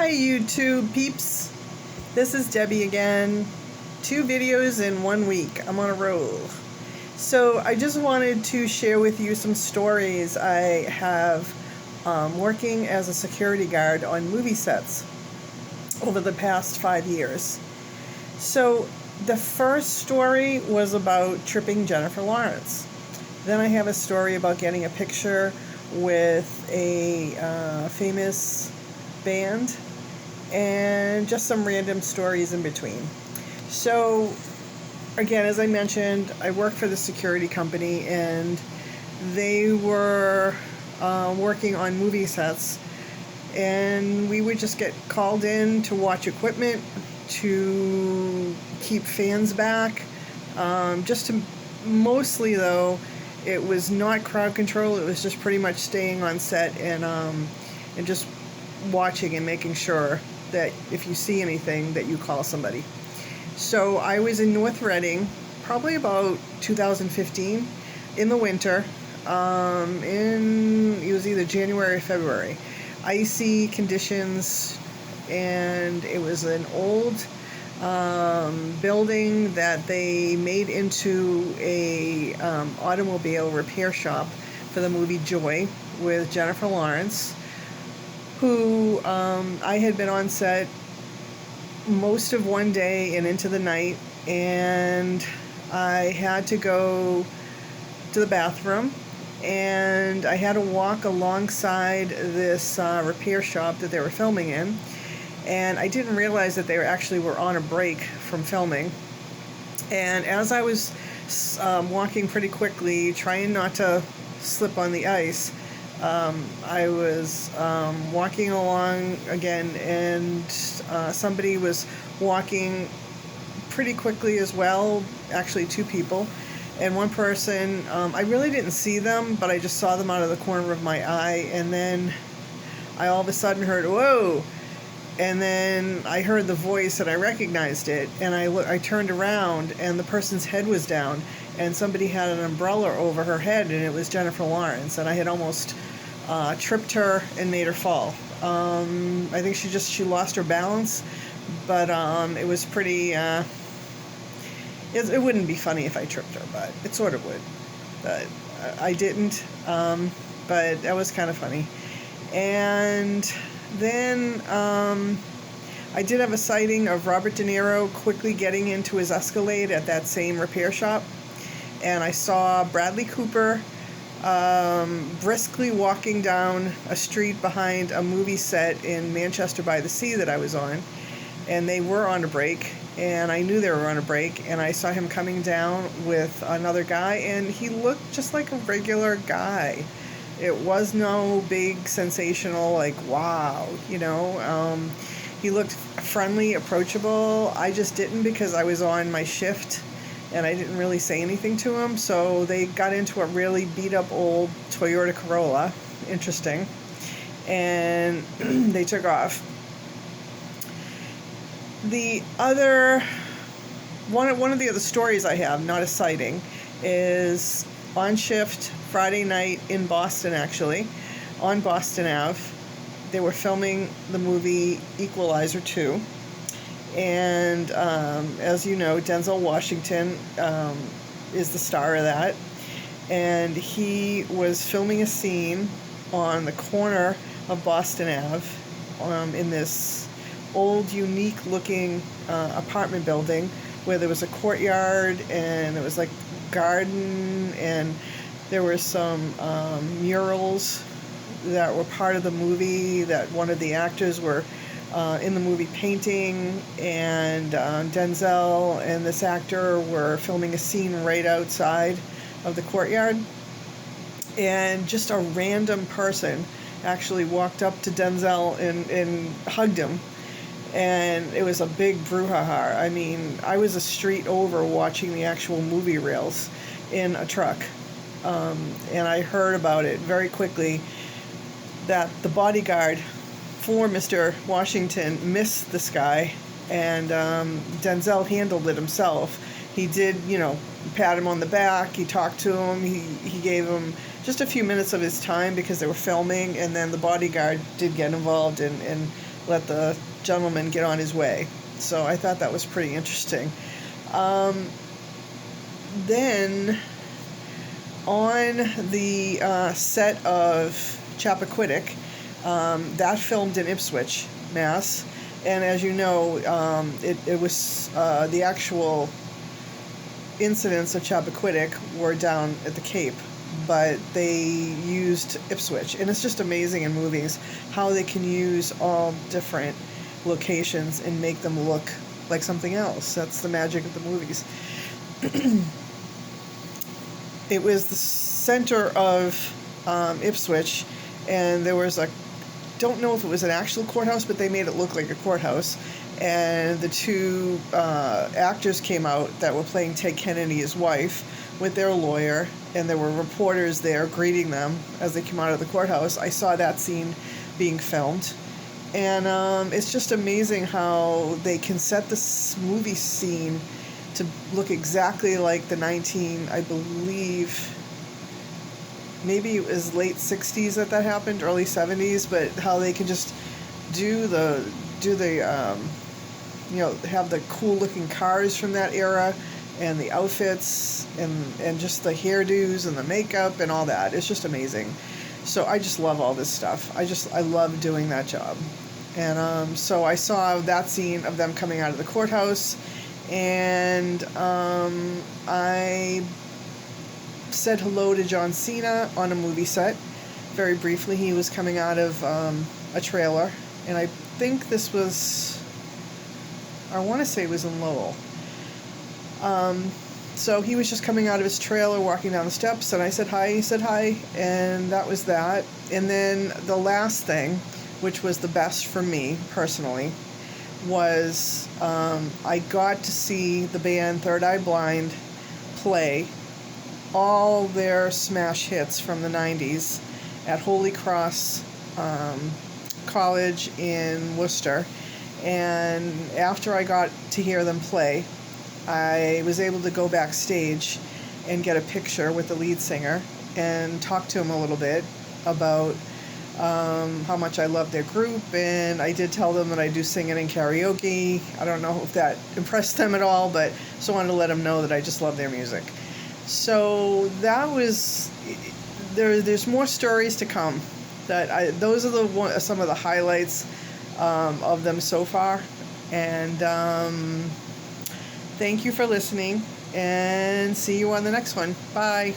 Hi YouTube peeps, this is Debbie again. 2 videos in 1 week. I'm on a roll. So I just wanted to share with you some stories I have working as a security guard on movie sets over the past 5 years. So the first story was about tripping Jennifer Lawrence. Then I have a story about getting a picture with a famous band, and just some random stories in between. So again, as I mentioned, I work for the security company, and they were working on movie sets, and we would just get called in to watch equipment, to keep fans back, just to mostly though it was not crowd control. It was just pretty much staying on set and just watching and making sure that if you see anything that you call somebody. So I was in North Reading probably about 2015 in the winter. It was either January or February. Icy conditions, and it was an old building that they made into a automobile repair shop for the movie Joy with Jennifer Lawrence, who I had been on set most of one day and into the night, and I had to go to the bathroom, and I had to walk alongside this repair shop that they were filming in, and I didn't realize that they were on a break from filming. And as I was walking pretty quickly, trying not to slip on the ice, I was walking along again, and somebody was walking pretty quickly as well, actually 2 people. And one person, I really didn't see them, but I just saw them out of the corner of my eye, and then I all of a sudden heard, "Whoa!" And then I heard the voice and I recognized it, and I turned around, and the person's head was down, and somebody had an umbrella over her head, and it was Jennifer Lawrence, and I had almost tripped her and made her fall. I think she lost her balance, but it was pretty, it wouldn't be funny if I tripped her, but it sort of would. But I didn't, but that was kind of funny. And then I did have a sighting of Robert De Niro quickly getting into his Escalade at that same repair shop, and I saw Bradley Cooper briskly walking down a street behind a movie set in Manchester by the Sea that I was on, and they were on a break, and I knew they were on a break, and I saw him coming down with another guy, and he looked just like a regular guy. It was no big sensational, like, wow, he looked friendly, approachable. I just didn't, because I was on my shift and I didn't really say anything to him. So they got into a really beat up old Toyota Corolla, interesting, and they took off. The other, one of the other stories I have, not a sighting, is on shift Friday night in Boston, actually, on Boston Ave. They were filming the movie Equalizer 2. And as you know, Denzel Washington is the star of that. And he was filming a scene on the corner of Boston Ave in this old, unique-looking apartment building where there was a courtyard, and it was like garden, and there were some murals that were part of the movie that one of the actors were in the movie painting, and Denzel and this actor were filming a scene right outside of the courtyard, and just a random person actually walked up to Denzel and hugged him, and it was a big brouhaha. I mean, I was a street over watching the actual movie reels in a truck, and I heard about it very quickly that the bodyguard for Mr. Washington missed this guy, and Denzel handled it himself. He did, pat him on the back, he talked to him, he gave him just a few minutes of his time because they were filming, and then the bodyguard did get involved and let the gentleman get on his way. So I thought that was pretty interesting. Then on the set of Chappaquiddick, that filmed in Ipswich, Mass. And as you know, it was the actual incidents of Chappaquiddick were down at the Cape, but they used Ipswich. And it's just amazing in movies how they can use all different locations and make them look like something else. That's the magic of the movies. It was the center of Ipswich, and there was don't know if it was an actual courthouse, but they made it look like a courthouse. And the two actors came out that were playing Ted Kennedy, his wife, with their lawyer, and there were reporters there greeting them as they came out of the courthouse. I saw that scene being filmed. And it's just amazing how they can set this movie scene to look exactly like the I believe, maybe it was late 60s that happened, early 70s, but how they can just do the have the cool looking cars from that era, and the outfits, and just the hairdos and the makeup and all that. It's just amazing. So I just love all this stuff. I love doing that job. And so I saw that scene of them coming out of the courthouse, and I said hello to John Cena on a movie set. Very briefly, he was coming out of a trailer, and I think this was, I want to say it was in Lowell. So he was just coming out of his trailer, walking down the steps, and I said hi, he said hi, and that was that. And then the last thing, which was the best for me personally, was I got to see the band Third Eye Blind play all their smash hits from the 90s at Holy Cross College in Worcester. And after I got to hear them play, I was able to go backstage and get a picture with the lead singer and talk to him a little bit about how much I love their group, and I did tell them that I do singing and karaoke. I don't know if that impressed them at all, but just wanted to let them know that I just love their music. So that was, there's more stories to come. Those are some of the highlights of them so far. And thank you for listening, and see you on the next one. Bye.